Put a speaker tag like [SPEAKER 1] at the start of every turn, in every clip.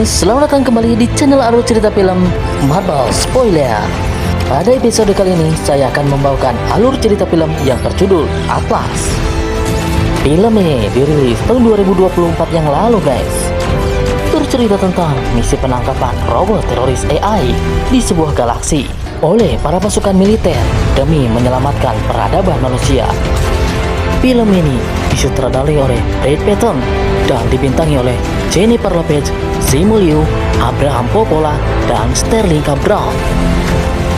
[SPEAKER 1] guys, selamat datang kembali di channel Alur Cerita Film Marvel Spoiler. Pada episode kali ini, saya akan membawakan alur cerita film yang berjudul Atlas. Film ini dirilis tahun 2024 yang lalu guys. Bercerita tentang misi penangkapan robot teroris AI di sebuah galaksi oleh para pasukan militer demi menyelamatkan peradaban manusia. Film ini disutradarai oleh Brad Patton dan dibintangi oleh Jennifer Lopez, Simu Liu, Abraham Popola, dan Sterling K. Brown.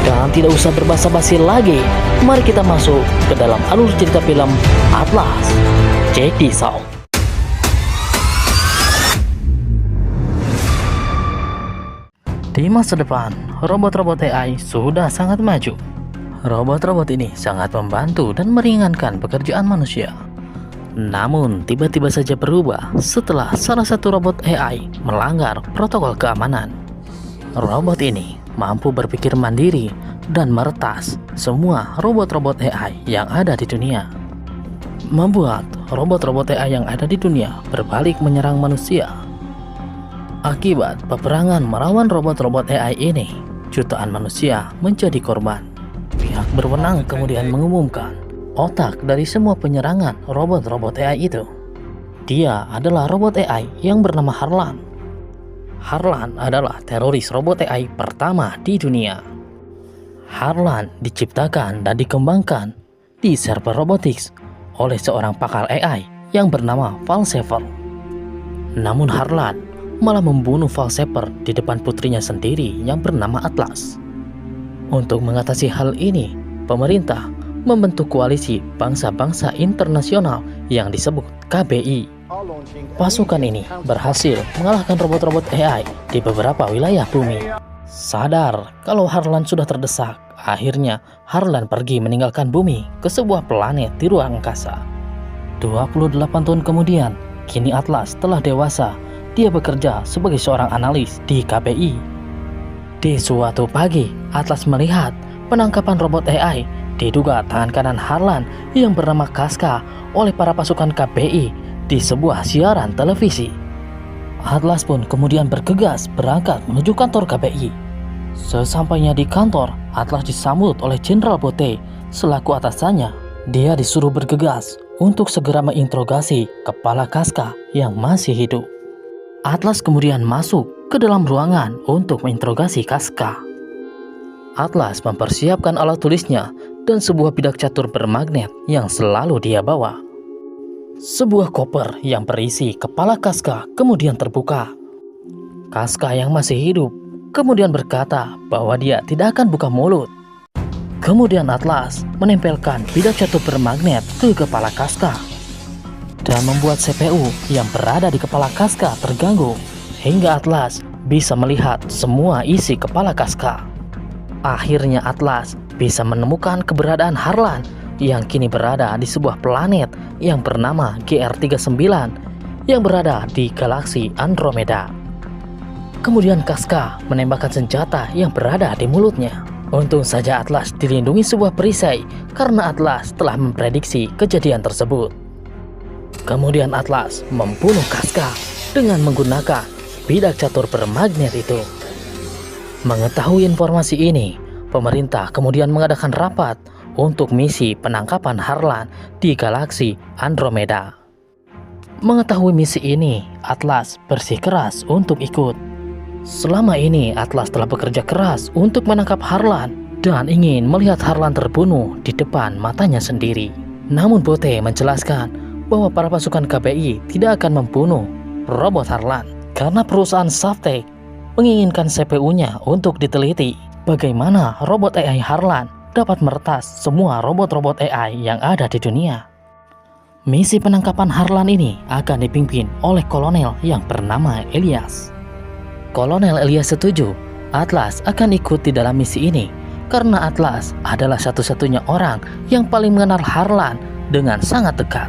[SPEAKER 1] Dan tidak usah berbasa-basi lagi, mari kita masuk ke dalam alur cerita film Atlas. Check this out. Di masa depan, robot-robot AI sudah sangat maju. Robot-robot ini sangat membantu dan meringankan pekerjaan manusia. Namun, tiba-tiba saja berubah setelah salah satu robot AI melanggar protokol keamanan. Robot ini mampu berpikir mandiri dan meretas semua robot-robot AI yang ada di dunia. Membuat robot-robot AI yang ada di dunia berbalik menyerang manusia. Akibat peperangan melawan robot-robot AI ini, jutaan manusia menjadi korban. Pihak berwenang kemudian mengumumkan otak dari semua penyerangan robot-robot AI itu. Dia adalah robot AI yang bernama Harlan. Harlan adalah teroris robot AI pertama di dunia. Harlan diciptakan dan dikembangkan di server robotics oleh seorang pakar AI yang bernama Falsever. Namun Harlan malah membunuh Falsever di depan putrinya sendiri yang bernama Atlas. Untuk mengatasi hal ini, pemerintah membentuk koalisi bangsa-bangsa internasional yang disebut KBI. Pasukan ini berhasil mengalahkan robot-robot AI di beberapa wilayah bumi. Sadar kalau Harlan sudah terdesak, akhirnya Harlan pergi meninggalkan bumi ke sebuah planet di ruang angkasa. 28 tahun kemudian, kini Atlas telah dewasa. Dia bekerja sebagai seorang analis di KBI. Di suatu pagi, Atlas melihat penangkapan robot AI diduga tangan kanan Harlan yang bernama Casca oleh para pasukan KBI di sebuah siaran televisi. Atlas pun kemudian bergegas berangkat menuju kantor KBI. Sesampainya di kantor, Atlas disambut oleh Jenderal Bote selaku atasannya. Dia disuruh bergegas untuk segera menginterogasi kepala Casca yang masih hidup. Atlas kemudian masuk ke dalam ruangan untuk menginterogasi Casca. Atlas mempersiapkan alat tulisnya dan sebuah bidak catur bermagnet yang selalu dia bawa. Sebuah koper yang berisi kepala Casca kemudian terbuka. Casca yang masih hidup kemudian berkata bahwa dia tidak akan buka mulut. Kemudian Atlas menempelkan bidak catur bermagnet ke kepala Casca dan membuat CPU yang berada di kepala Casca terganggu hingga Atlas bisa melihat semua isi kepala Casca. Akhirnya Atlas bisa menemukan keberadaan Harlan yang kini berada di sebuah planet yang bernama GR39 yang berada di galaksi Andromeda. Kemudian Casca menembakkan senjata yang berada di mulutnya. Untung saja Atlas dilindungi sebuah perisai karena Atlas telah memprediksi kejadian tersebut. Kemudian Atlas membunuh Casca dengan menggunakan bidak catur bermagnet itu. Mengetahui informasi ini, pemerintah kemudian mengadakan rapat untuk misi penangkapan Harlan di galaksi Andromeda. Mengetahui misi ini, Atlas bersikeras untuk ikut. Selama ini Atlas telah bekerja keras untuk menangkap Harlan dan ingin melihat Harlan terbunuh di depan matanya sendiri. Namun Bote menjelaskan bahwa para pasukan KBI tidak akan membunuh robot Harlan karena perusahaan Saftek menginginkan CPU-nya untuk diteliti bagaimana robot AI Harlan dapat meretas semua robot-robot AI yang ada di dunia. Misi penangkapan Harlan ini akan dipimpin oleh kolonel yang bernama Elias. Kolonel Elias setuju Atlas akan ikut di dalam misi ini karena Atlas adalah satu-satunya orang yang paling mengenal Harlan dengan sangat dekat.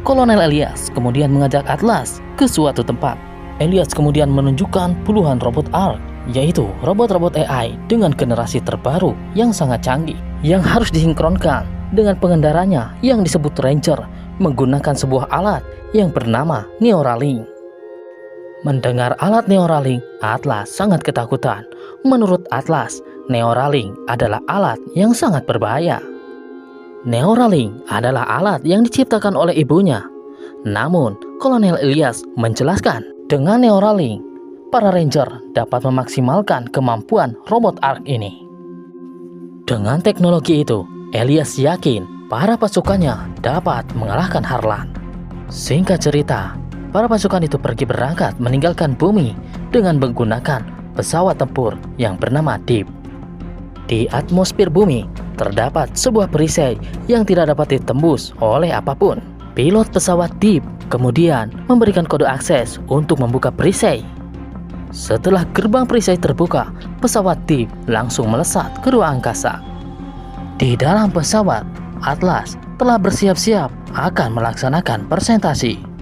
[SPEAKER 1] Kolonel Elias kemudian mengajak Atlas ke suatu tempat. Elias kemudian menunjukkan puluhan robot ARC, yaitu robot-robot AI dengan generasi terbaru yang sangat canggih, yang harus disinkronkan dengan pengendaranya yang disebut Ranger menggunakan sebuah alat yang bernama Neuralink. Mendengar alat Neuralink, Atlas sangat ketakutan. Menurut Atlas, Neuralink adalah alat yang sangat berbahaya. Neuralink adalah alat yang diciptakan oleh ibunya. Namun, Kolonel Ilyas menjelaskan, dengan Neuralink, para Ranger dapat memaksimalkan kemampuan robot ARK ini. Dengan teknologi itu, Ilyas yakin para pasukannya dapat mengalahkan Harlan. Singkat cerita, para pasukan itu pergi berangkat meninggalkan bumi dengan menggunakan pesawat tempur yang bernama Deep. Di atmosfer bumi, terdapat sebuah perisai yang tidak dapat ditembus oleh apapun. Pilot pesawat Deep kemudian memberikan kode akses untuk membuka perisai. Setelah gerbang perisai terbuka, pesawat Deep langsung melesat ke ruang angkasa. Di dalam pesawat, Atlas telah bersiap-siap akan melaksanakan presentasi.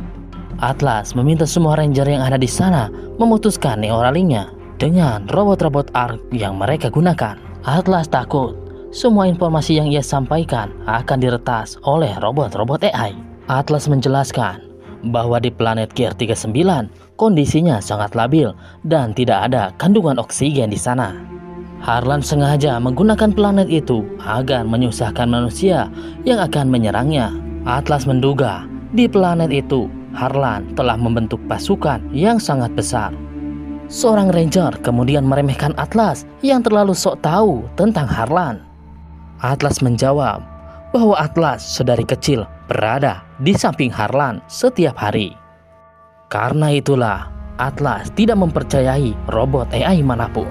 [SPEAKER 1] Atlas meminta semua Ranger yang ada di sana memutuskan Neuralink-nya dengan robot-robot ARK yang mereka gunakan. Atlas takut semua informasi yang ia sampaikan akan diretas oleh robot-robot AI. Atlas menjelaskan bahwa di planet Gear-39 kondisinya sangat labil dan tidak ada kandungan oksigen di sana. Harlan sengaja menggunakan planet itu agar menyusahkan manusia yang akan menyerangnya. Atlas menduga di planet itu Harlan telah membentuk pasukan yang sangat besar. Seorang Ranger kemudian meremehkan Atlas yang terlalu sok tahu tentang Harlan. Atlas menjawab bahwa Atlas sedari kecil berada di samping Harlan setiap hari. Karena itulah Atlas tidak mempercayai robot AI manapun.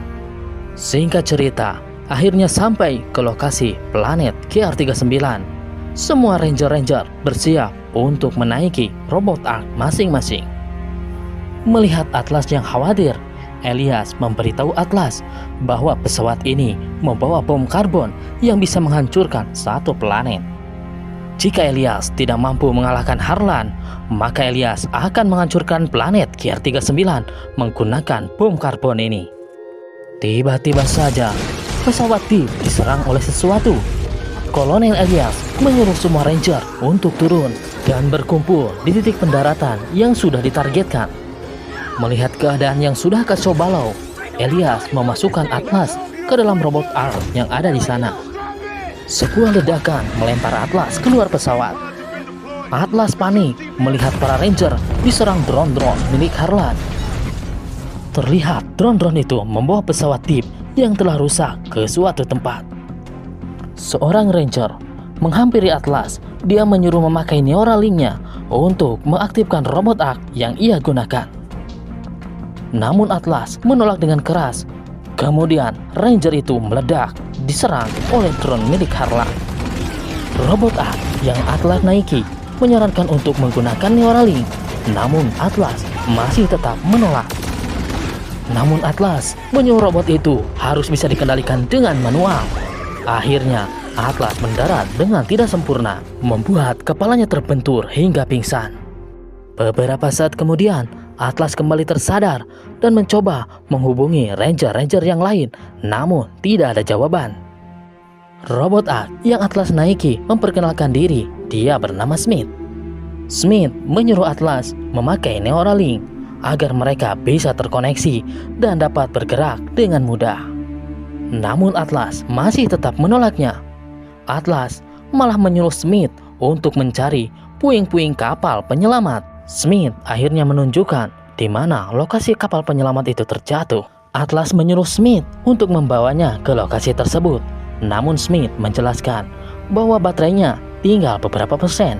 [SPEAKER 1] Singkat cerita, akhirnya sampai ke lokasi planet GR39. Semua Ranger-Ranger bersiap untuk menaiki robot ARK masing-masing. Melihat Atlas yang khawatir, Ilyas memberitahu Atlas bahwa pesawat ini membawa bom karbon yang bisa menghancurkan satu planet. Jika Ilyas tidak mampu mengalahkan Harlan, maka Ilyas akan menghancurkan planet GR39 menggunakan bom karbon ini. Tiba-tiba saja, pesawat Deep diserang oleh sesuatu. Kolonel Ilyas menyuruh semua Ranger untuk turun dan berkumpul di titik pendaratan yang sudah ditargetkan. Melihat keadaan yang sudah kacau balau, Ilyas memasukkan Atlas ke dalam robot ARK yang ada di sana. Sebuah ledakan melempar Atlas keluar pesawat. Atlas panik melihat para Ranger diserang drone-drone milik Harlan. Terlihat drone-drone itu membawa pesawat Deep yang telah rusak ke suatu tempat. Seorang Ranger menghampiri Atlas. Dia menyuruh memakai Neuralink-nya untuk mengaktifkan robot ARK yang ia gunakan. Namun Atlas menolak dengan keras. Kemudian Ranger itu meledak, diserang oleh drone milik Harlan. Robot ARK yang Atlas naiki menyarankan untuk menggunakan Neuralink. Namun Atlas masih tetap menolak. Namun Atlas menyuruh robot itu harus bisa dikendalikan dengan manual. Akhirnya Atlas mendarat dengan tidak sempurna, membuat kepalanya terbentur hingga pingsan. Beberapa saat kemudian, Atlas kembali tersadar dan mencoba menghubungi Ranger-Ranger yang lain, namun tidak ada jawaban. Robot ARK yang Atlas naiki memperkenalkan diri, dia bernama Smith. Smith menyuruh Atlas memakai Neuralink agar mereka bisa terkoneksi dan dapat bergerak dengan mudah. Namun Atlas masih tetap menolaknya. Atlas malah menyuruh Smith untuk mencari puing-puing kapal penyelamat. Smith akhirnya menunjukkan di mana lokasi kapal penyelamat itu terjatuh. Atlas menyuruh Smith untuk membawanya ke lokasi tersebut. Namun Smith menjelaskan bahwa baterainya tinggal beberapa persen.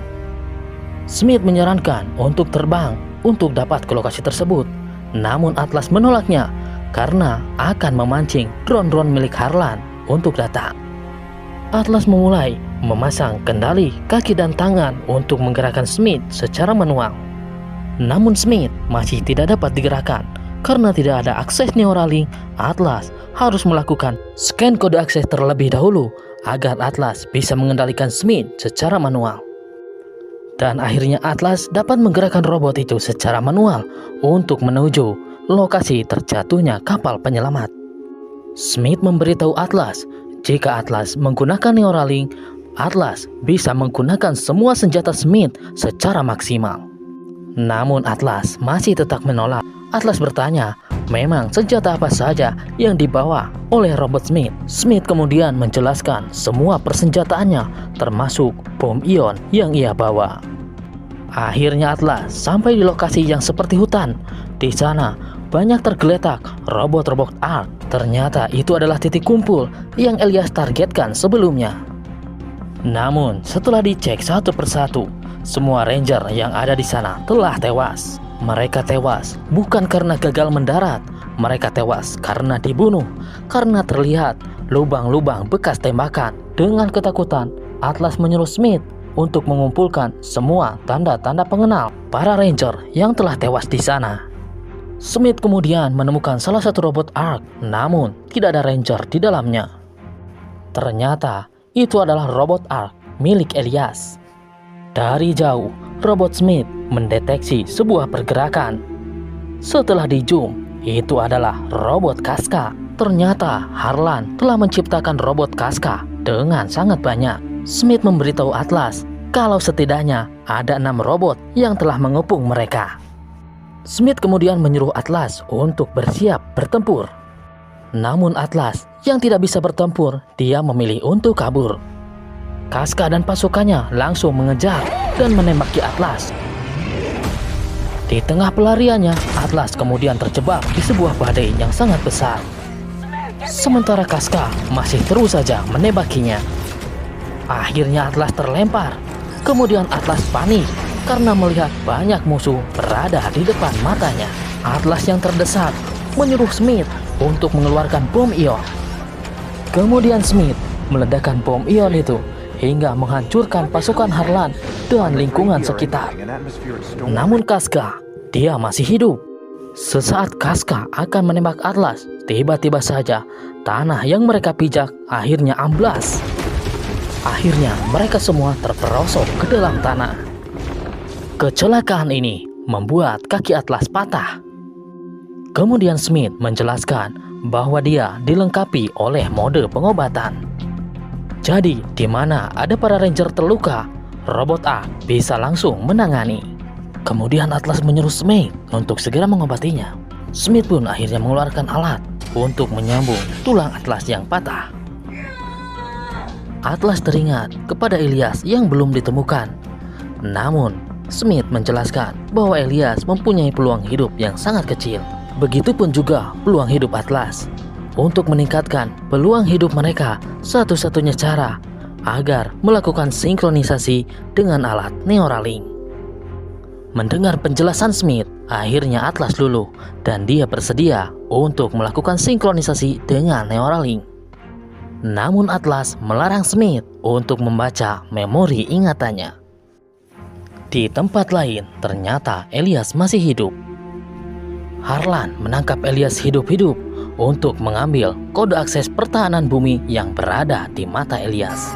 [SPEAKER 1] Smith menyarankan untuk terbang untuk dapat ke lokasi tersebut. Namun Atlas menolaknya karena akan memancing drone-drone milik Harlan untuk datang. Atlas memulai memasang kendali kaki dan tangan untuk menggerakkan Smith secara manual. Namun Smith masih tidak dapat digerakkan karena tidak ada akses Neuralink. Atlas harus melakukan scan kode akses terlebih dahulu agar Atlas bisa mengendalikan Smith secara manual. Dan akhirnya Atlas dapat menggerakkan robot itu secara manual untuk menuju lokasi terjatuhnya kapal penyelamat. Smith memberitahu Atlas jika Atlas menggunakan Neuralink, Atlas bisa menggunakan semua senjata Smith secara maksimal. Namun Atlas masih tetap menolak. Atlas bertanya, memang senjata apa saja yang dibawa oleh robot Smith. Smith kemudian menjelaskan semua persenjataannya, termasuk bom ion yang ia bawa. Akhirnya Atlas sampai di lokasi yang seperti hutan. Di sana banyak tergeletak robot-robot ARK. Ternyata itu adalah titik kumpul yang Elias targetkan sebelumnya. Namun setelah dicek satu persatu, semua ranger yang ada di sana telah tewas. Mereka tewas bukan karena gagal mendarat, mereka tewas karena dibunuh. Karena terlihat lubang-lubang bekas tembakan. Dengan ketakutan, Atlas menyuruh Smith untuk mengumpulkan semua tanda-tanda pengenal para ranger yang telah tewas di sana. Smith kemudian menemukan salah satu robot ARK, namun tidak ada ranger di dalamnya. Ternyata itu adalah robot ARK milik Elias. Dari jauh, robot Smith mendeteksi sebuah pergerakan. Setelah di zoom, itu adalah robot Casca. Ternyata Harlan telah menciptakan robot Casca dengan sangat banyak. Smith memberitahu Atlas kalau setidaknya ada 6 robot yang telah mengepung mereka. Smith kemudian menyuruh Atlas untuk bersiap bertempur. Namun Atlas yang tidak bisa bertempur, dia memilih untuk kabur. Casca dan pasukannya langsung mengejar dan menembaki Atlas. Di tengah pelariannya, Atlas kemudian terjebak di sebuah badai yang sangat besar. Sementara Casca masih terus saja menembakinya. Akhirnya Atlas terlempar. Kemudian Atlas panik karena melihat banyak musuh berada di depan matanya. Atlas yang terdesak menyuruh Smith untuk mengeluarkan bom ion. Kemudian Smith meledakkan bom ion itu hingga menghancurkan pasukan Harlan dan lingkungan sekitar. Namun Casca, dia masih hidup. Sesaat Casca akan menembak Atlas, tiba-tiba saja tanah yang mereka pijak akhirnya amblas. Akhirnya mereka semua terperosok ke dalam tanah. Kecelakaan ini membuat kaki Atlas patah. Kemudian Smith menjelaskan bahwa dia dilengkapi oleh mode pengobatan. Jadi di mana ada para ranger terluka, robot A bisa langsung menangani. Kemudian Atlas menyuruh Smith untuk segera mengobatinya. Smith pun akhirnya mengeluarkan alat untuk menyambung tulang Atlas yang patah. Atlas teringat kepada Elias yang belum ditemukan. Namun, Smith menjelaskan bahwa Elias mempunyai peluang hidup yang sangat kecil. Begitupun juga peluang hidup Atlas. Untuk meningkatkan peluang hidup mereka, satu-satunya cara agar melakukan sinkronisasi dengan alat Neuralink. Mendengar penjelasan Smith, akhirnya Atlas luluh dan dia bersedia untuk melakukan sinkronisasi dengan Neuralink. Namun Atlas melarang Smith untuk membaca memori ingatannya. Di tempat lain, ternyata Elias masih hidup. Harlan menangkap Elias hidup-hidup untuk mengambil kode akses pertahanan bumi yang berada di mata Elias.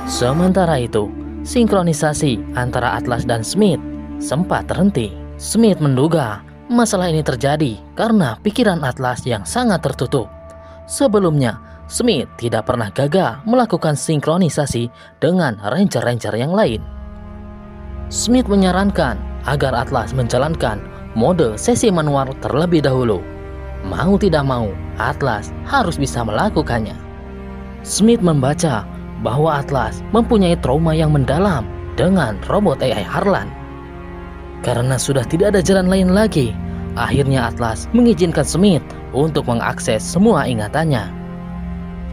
[SPEAKER 1] Sementara itu, sinkronisasi antara Atlas dan Smith sempat terhenti. Smith menduga masalah ini terjadi karena pikiran Atlas yang sangat tertutup. Sebelumnya, Smith tidak pernah gagal melakukan sinkronisasi dengan ranger-ranger yang lain. Smith menyarankan agar Atlas menjalankan mode sesi manual terlebih dahulu. Mau tidak mau, Atlas harus bisa melakukannya. Smith membaca bahwa Atlas mempunyai trauma yang mendalam dengan robot AI Harlan. Karena sudah tidak ada jalan lain lagi, akhirnya Atlas mengizinkan Smith untuk mengakses semua ingatannya.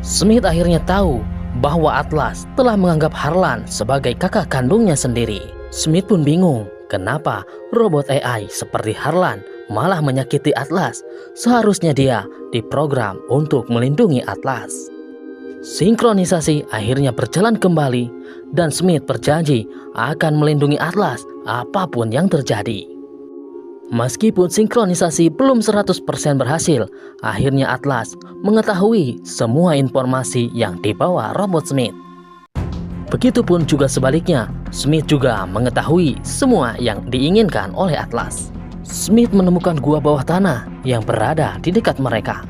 [SPEAKER 1] Smith akhirnya tahu bahwa Atlas telah menganggap Harlan sebagai kakak kandungnya sendiri. Smith pun bingung kenapa robot AI seperti Harlan malah menyakiti Atlas. Seharusnya dia diprogram untuk melindungi Atlas. Sinkronisasi akhirnya berjalan kembali dan Smith berjanji akan melindungi Atlas apapun yang terjadi. Meskipun sinkronisasi belum 100% berhasil, akhirnya Atlas mengetahui semua informasi yang dibawa robot Smith. Begitupun juga sebaliknya, Smith juga mengetahui semua yang diinginkan oleh Atlas. Smith menemukan gua bawah tanah yang berada di dekat mereka.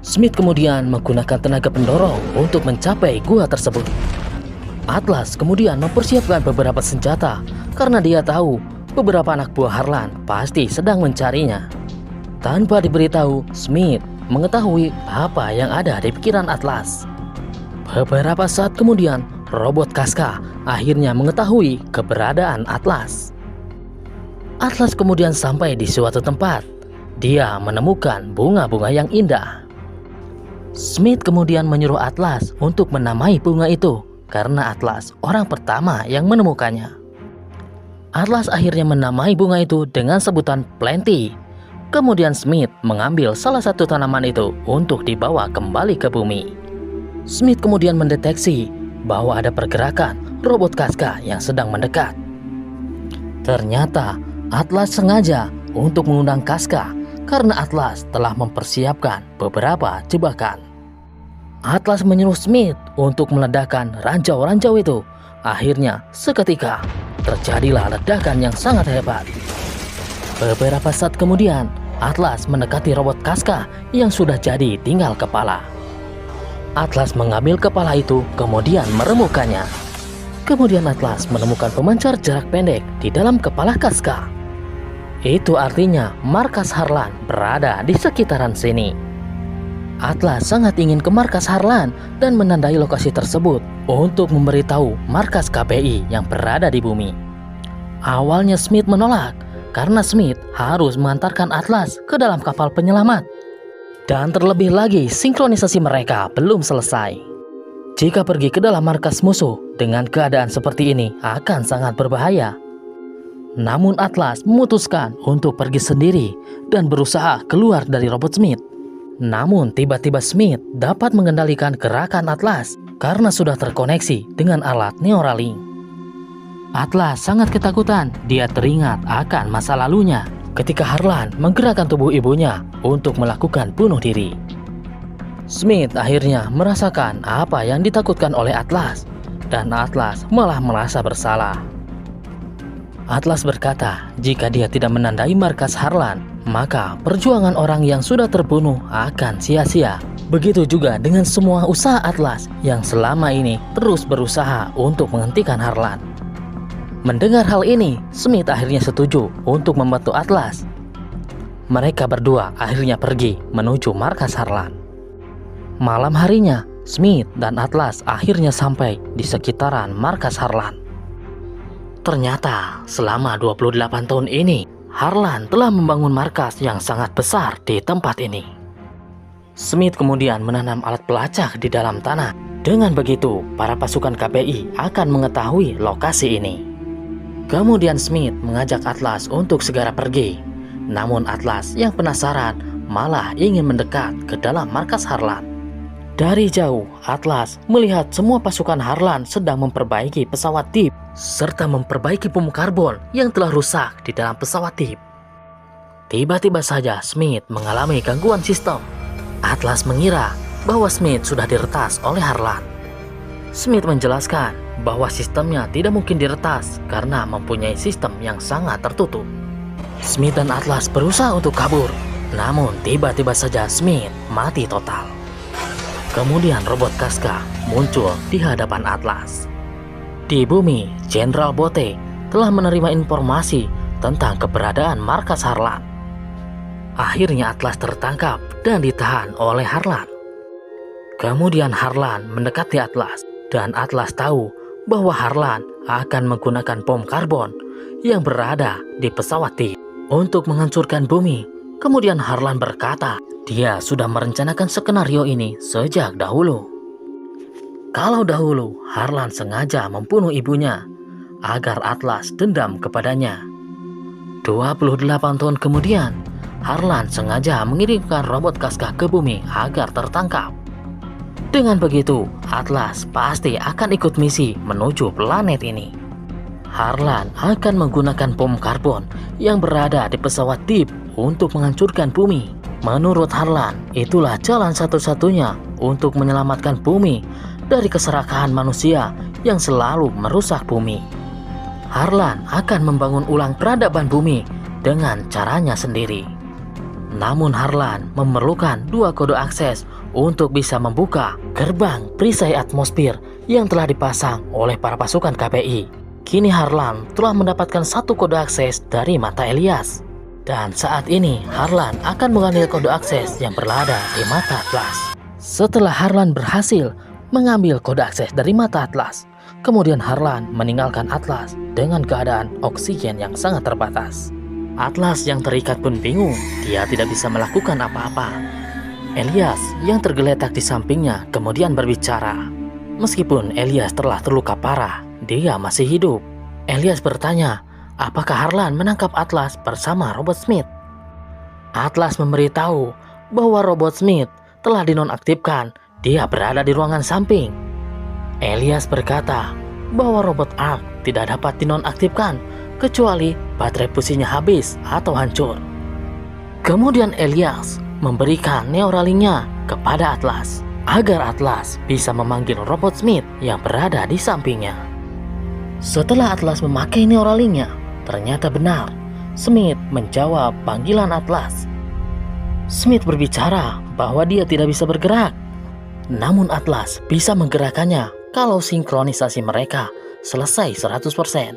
[SPEAKER 1] Smith kemudian menggunakan tenaga pendorong untuk mencapai gua tersebut. Atlas kemudian mempersiapkan beberapa senjata karena dia tahu beberapa anak buah Harlan pasti sedang mencarinya. Tanpa diberitahu, Smith mengetahui apa yang ada di pikiran Atlas. Beberapa saat kemudian, robot Casca akhirnya mengetahui keberadaan Atlas. Atlas kemudian sampai di suatu tempat. Dia menemukan bunga-bunga yang indah. Smith kemudian menyuruh Atlas untuk menamai bunga itu karena Atlas orang pertama yang menemukannya. Atlas akhirnya menamai bunga itu dengan sebutan Plenty. Kemudian Smith mengambil salah satu tanaman itu untuk dibawa kembali ke bumi. Smith kemudian mendeteksi bahwa ada pergerakan robot Casca yang sedang mendekat. Ternyata Atlas sengaja untuk mengundang Casca karena Atlas telah mempersiapkan beberapa jebakan. Atlas menyuruh Smith untuk meledakkan ranjau-ranjau itu. Akhirnya seketika terjadilah ledakan yang sangat hebat. Beberapa saat kemudian, Atlas mendekati robot Casca yang sudah jadi tinggal kepala. Atlas mengambil kepala itu kemudian meremukkannya. Kemudian Atlas menemukan pemancar jarak pendek di dalam kepala Casca. Itu artinya markas Harlan berada di sekitaran sini. Atlas sangat ingin ke markas Harlan dan menandai lokasi tersebut untuk memberitahu markas KPI yang berada di bumi. Awalnya Smith menolak karena Smith harus mengantarkan Atlas ke dalam kapal penyelamat. Dan terlebih lagi sinkronisasi mereka belum selesai. Jika pergi ke dalam markas musuh dengan keadaan seperti ini akan sangat berbahaya. Namun Atlas memutuskan untuk pergi sendiri dan berusaha keluar dari robot Smith. Namun tiba-tiba Smith dapat mengendalikan gerakan Atlas karena sudah terkoneksi dengan alat Neuralink. Atlas sangat ketakutan. Dia teringat akan masa lalunya ketika Harlan menggerakkan tubuh ibunya untuk melakukan bunuh diri. Smith akhirnya merasakan apa yang ditakutkan oleh Atlas dan Atlas malah merasa bersalah. Atlas berkata, jika dia tidak menandai markas Harlan, maka perjuangan orang yang sudah terbunuh akan sia-sia. Begitu juga dengan semua usaha Atlas yang selama ini terus berusaha untuk menghentikan Harlan. Mendengar hal ini, Smith akhirnya setuju untuk membantu Atlas. Mereka berdua akhirnya pergi menuju markas Harlan. Malam harinya, Smith dan Atlas akhirnya sampai di sekitaran markas Harlan. Ternyata selama 28 tahun ini, Harlan telah membangun markas yang sangat besar di tempat ini. Smith kemudian menanam alat pelacak di dalam tanah. Dengan begitu, para pasukan KPI akan mengetahui lokasi ini. Kemudian Smith mengajak Atlas untuk segera pergi. Namun Atlas yang penasaran malah ingin mendekat ke dalam markas Harlan. Dari jauh, Atlas melihat semua pasukan Harlan sedang memperbaiki pesawat Deep serta memperbaiki bom karbon yang telah rusak di dalam pesawat Deep. Tiba-tiba saja Smith mengalami gangguan sistem. Atlas mengira bahwa Smith sudah diretas oleh Harlan. Smith menjelaskan bahwa sistemnya tidak mungkin diretas karena mempunyai sistem yang sangat tertutup. Smith dan Atlas berusaha untuk kabur, namun tiba-tiba saja Smith mati total. Kemudian robot Casca muncul di hadapan Atlas. Di bumi, Jenderal Bote telah menerima informasi tentang keberadaan markas Harlan. Akhirnya Atlas tertangkap dan ditahan oleh Harlan. Kemudian Harlan mendekati Atlas dan Atlas tahu bahwa Harlan akan menggunakan bom karbon yang berada di pesawat Deep untuk menghancurkan bumi. Kemudian Harlan berkata, dia sudah merencanakan skenario ini sejak dahulu. Kalau dahulu Harlan sengaja membunuh ibunya agar Atlas dendam kepadanya. 28 tahun kemudian, Harlan sengaja mengirimkan robot Casca ke bumi agar tertangkap. Dengan begitu, Atlas pasti akan ikut misi menuju planet ini. Harlan akan menggunakan bom karbon yang berada di pesawat Deep untuk menghancurkan bumi. Menurut Harlan, itulah jalan satu-satunya untuk menyelamatkan bumi dari keserakahan manusia yang selalu merusak bumi. Harlan akan membangun ulang peradaban bumi dengan caranya sendiri. Namun Harlan memerlukan 2 kode akses untuk bisa membuka gerbang perisai atmosfer yang telah dipasang oleh para pasukan KPI. Kini Harlan telah mendapatkan satu kode akses dari mata Elias. Dan saat ini Harlan akan mengambil kode akses yang berada di mata Atlas. Setelah Harlan berhasil mengambil kode akses dari mata Atlas, kemudian Harlan meninggalkan Atlas dengan keadaan oksigen yang sangat terbatas. Atlas yang terikat pun bingung, dia tidak bisa melakukan apa-apa. Elias yang tergeletak di sampingnya kemudian berbicara. Meskipun Elias telah terluka parah, dia masih hidup. Elias bertanya, apakah Harlan menangkap Atlas bersama Robot Smith? Atlas memberitahu bahwa Robot Smith telah dinonaktifkan, dia berada di ruangan samping. Elias berkata bahwa robot Ark tidak dapat dinonaktifkan kecuali baterai fusinya habis atau hancur. Kemudian Elias memberikan Neuralinknya kepada Atlas agar Atlas bisa memanggil Robot Smith yang berada di sampingnya. Setelah Atlas memakai Neuralinknya, ternyata benar, Smith menjawab panggilan Atlas. Smith berbicara bahwa dia tidak bisa bergerak, namun Atlas bisa menggerakkannya kalau sinkronisasi mereka selesai 100%.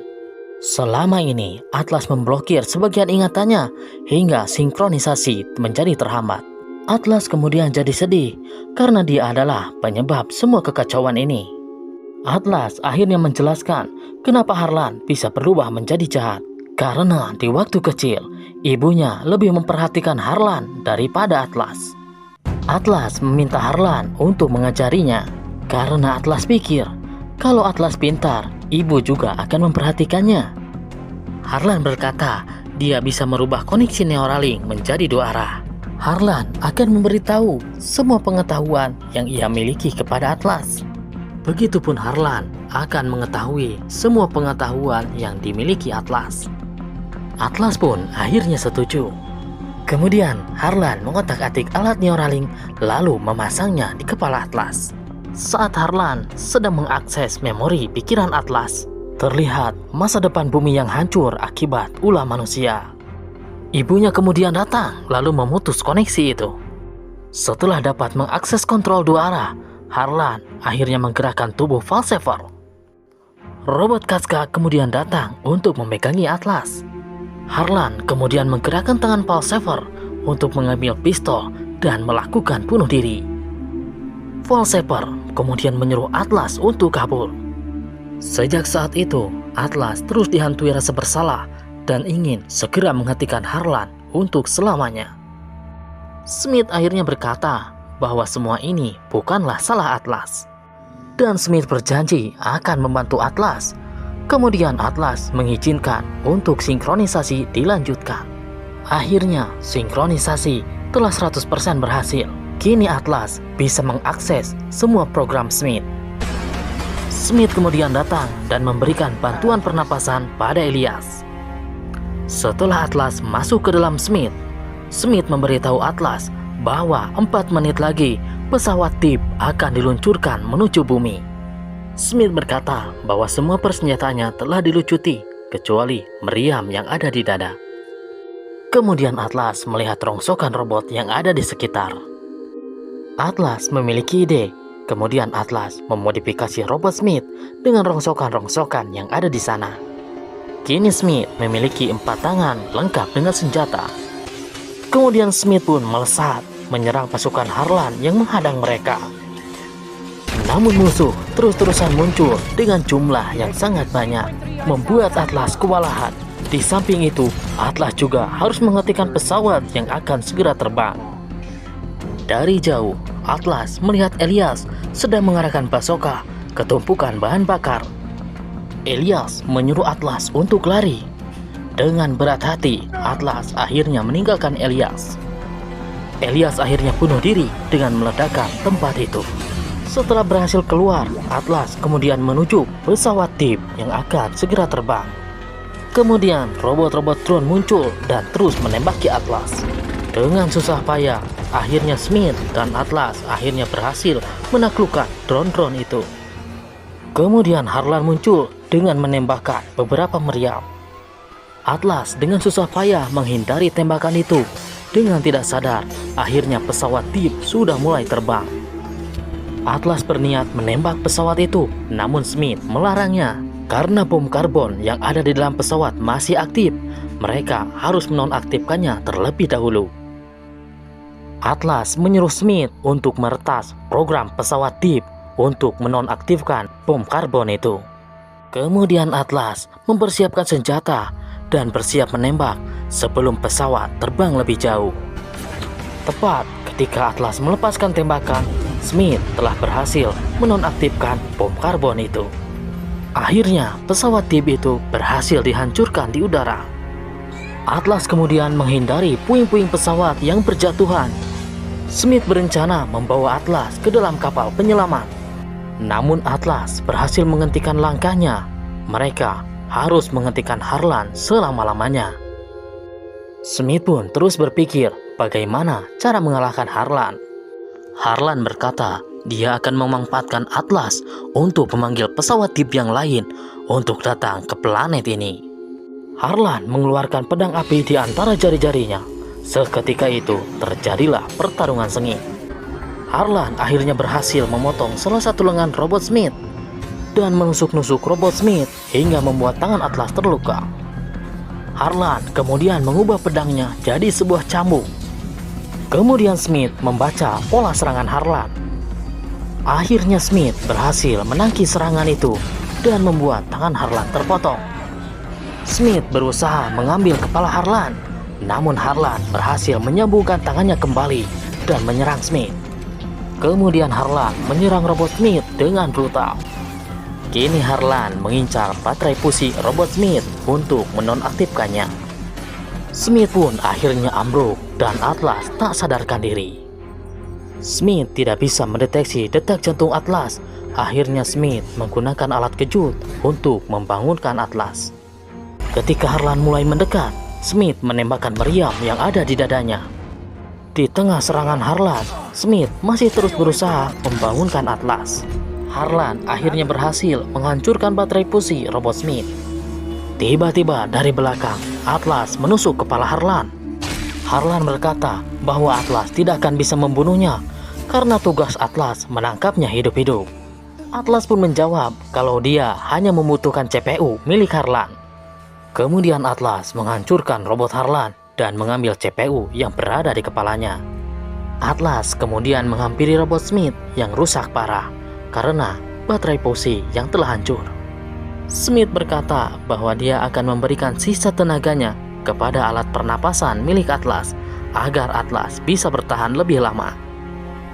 [SPEAKER 1] Selama ini, Atlas memblokir sebagian ingatannya hingga sinkronisasi menjadi terhambat. Atlas kemudian jadi sedih karena dia adalah penyebab semua kekacauan ini. Atlas akhirnya menjelaskan kenapa Harlan bisa berubah menjadi jahat. Karena di waktu kecil, ibunya lebih memperhatikan Harlan daripada Atlas. Atlas meminta Harlan untuk mengajarinya karena Atlas pikir kalau Atlas pintar, ibu juga akan memperhatikannya. Harlan berkata dia bisa merubah koneksi Neuralink menjadi 2 arah. Harlan akan memberitahu semua pengetahuan yang ia miliki kepada Atlas. Begitupun Harlan akan mengetahui semua pengetahuan yang dimiliki Atlas. Atlas pun akhirnya setuju. Kemudian Harlan mengotak-atik alat Neuralink lalu memasangnya di kepala Atlas. Saat Harlan sedang mengakses memori pikiran Atlas, terlihat masa depan bumi yang hancur akibat ulah manusia. Ibunya kemudian datang lalu memutus koneksi itu. Setelah dapat mengakses kontrol 2 arah, Harlan akhirnya menggerakkan tubuh Falsever. Robot Casca kemudian datang untuk memegangi Atlas. Harlan kemudian menggerakkan tangan Falsever untuk mengambil pistol dan melakukan bunuh diri. Falsever kemudian menyuruh Atlas untuk kabur. Sejak saat itu, Atlas terus dihantui rasa bersalah dan ingin segera menghentikan Harlan untuk selamanya. Smith akhirnya berkata bahwa semua ini bukanlah salah Atlas. Dan Smith berjanji akan membantu Atlas. Kemudian Atlas mengizinkan untuk sinkronisasi dilanjutkan. Akhirnya sinkronisasi telah 100% berhasil. Kini Atlas bisa mengakses semua program Smith. Smith kemudian datang dan memberikan bantuan pernapasan pada Elias. Setelah Atlas masuk ke dalam Smith, Smith memberitahu Atlas bahwa 4 menit lagi pesawat Deep akan diluncurkan menuju bumi. Smith berkata bahwa semua persenjataannya telah dilucuti kecuali meriam yang ada di dada. Kemudian Atlas melihat rongsokan robot yang ada di sekitar. Atlas memiliki ide. Kemudian Atlas memodifikasi robot Smith dengan rongsokan-rongsokan yang ada di sana. Kini Smith memiliki 4 tangan lengkap dengan senjata. Kemudian Smith pun melesat menyerang pasukan Harlan yang menghadang mereka. Namun musuh terus-terusan muncul dengan jumlah yang sangat banyak, membuat Atlas kewalahan. Di samping itu, Atlas juga harus menghentikan pesawat yang akan segera terbang. Dari jauh, Atlas melihat Elias sedang mengarahkan bazooka ke tumpukan bahan bakar. Elias menyuruh Atlas untuk lari. Dengan berat hati, Atlas akhirnya meninggalkan Elias. Elias akhirnya bunuh diri dengan meledakkan tempat itu. Setelah berhasil keluar, Atlas kemudian menuju pesawat Deep yang akan segera terbang. Kemudian robot-robot drone muncul dan terus menembaki Atlas. Dengan susah payah, akhirnya Smith dan Atlas akhirnya berhasil menaklukkan drone-drone itu. Kemudian Harlan muncul dengan menembakkan beberapa meriam. Atlas dengan susah payah menghindari tembakan itu. Dengan tidak sadar, akhirnya pesawat Deep sudah mulai terbang. Atlas berniat menembak pesawat itu, namun Smith melarangnya. Karena bom karbon yang ada di dalam pesawat masih aktif, mereka harus menonaktifkannya terlebih dahulu. Atlas menyuruh Smith untuk meretas program pesawat Deep untuk menonaktifkan bom karbon itu. Kemudian Atlas mempersiapkan senjata dan bersiap menembak sebelum pesawat terbang lebih jauh. Tepat ketika Atlas melepaskan tembakan, Smith telah berhasil menonaktifkan bom karbon itu. Akhirnya pesawat Deep itu berhasil dihancurkan di udara. Atlas kemudian menghindari puing-puing pesawat yang berjatuhan. Smith berencana membawa Atlas ke dalam kapal penyelamat. Namun Atlas berhasil menghentikan langkahnya. Mereka harus menghentikan Harlan selama-lamanya. Smith pun terus berpikir bagaimana cara mengalahkan Harlan. Harlan berkata dia akan memanfaatkan Atlas untuk memanggil pesawat Deep yang lain untuk datang ke planet ini. Harlan mengeluarkan pedang api di antara jari-jarinya. Seketika itu terjadilah pertarungan sengit. Harlan akhirnya berhasil memotong salah satu lengan robot Smith dan menusuk-nusuk robot Smith hingga membuat tangan Atlas terluka. Harlan kemudian mengubah pedangnya jadi sebuah cambuk. Kemudian Smith membaca pola serangan Harlan. Akhirnya Smith berhasil menangkis serangan itu dan membuat tangan Harlan terpotong. Smith berusaha mengambil kepala Harlan, namun Harlan berhasil menyambungkan tangannya kembali dan menyerang Smith. Kemudian Harlan menyerang robot Smith dengan brutal. Kini Harlan mengincar baterai fusi robot Smith untuk menonaktifkannya. Smith pun akhirnya ambruk dan Atlas tak sadarkan diri. Smith tidak bisa mendeteksi detak jantung Atlas. Akhirnya Smith menggunakan alat kejut untuk membangunkan Atlas. Ketika Harlan mulai mendekat, Smith menembakkan meriam yang ada di dadanya. Di tengah serangan Harlan, Smith masih terus berusaha membangunkan Atlas. Harlan akhirnya berhasil menghancurkan baterai fusi robot Smith. Tiba-tiba dari belakang, Atlas menusuk kepala Harlan. Harlan berkata bahwa Atlas tidak akan bisa membunuhnya karena tugas Atlas menangkapnya hidup-hidup. Atlas pun menjawab kalau dia hanya membutuhkan CPU milik Harlan. Kemudian Atlas menghancurkan robot Harlan dan mengambil CPU yang berada di kepalanya. Atlas kemudian menghampiri robot Smith yang rusak parah karena baterai fusi yang telah hancur. Smith berkata bahwa dia akan memberikan sisa tenaganya kepada alat pernapasan milik Atlas agar Atlas bisa bertahan lebih lama.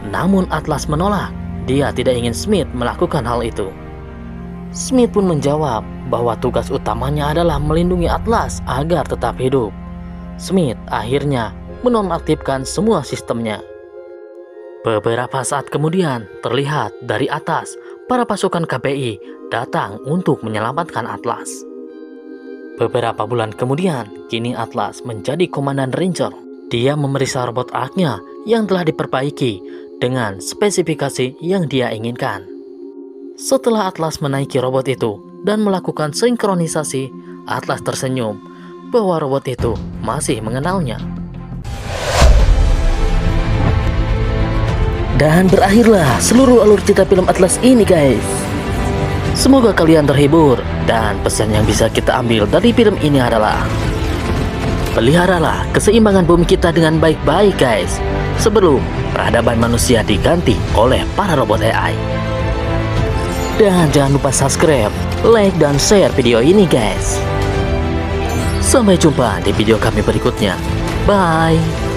[SPEAKER 1] Namun Atlas menolak, dia tidak ingin Smith melakukan hal itu. Smith pun menjawab bahwa tugas utamanya adalah melindungi Atlas agar tetap hidup. Smith akhirnya menonaktifkan semua sistemnya. Beberapa saat kemudian terlihat dari atas para pasukan KBI datang untuk menyelamatkan Atlas. Beberapa bulan kemudian, kini Atlas menjadi komandan Ranger. Dia memeriksa robot Arknya yang telah diperbaiki dengan spesifikasi yang dia inginkan. Setelah Atlas menaiki robot itu dan melakukan sinkronisasi, Atlas tersenyum bahwa robot itu masih mengenalnya. Dan berakhirlah seluruh alur cerita film Atlas ini, guys. Semoga kalian terhibur, dan pesan yang bisa kita ambil dari film ini adalah peliharalah keseimbangan bumi kita dengan baik-baik, guys, sebelum peradaban manusia diganti oleh para robot AI. Dan jangan lupa subscribe, like, dan share video ini, guys. Sampai jumpa di video kami berikutnya. Bye.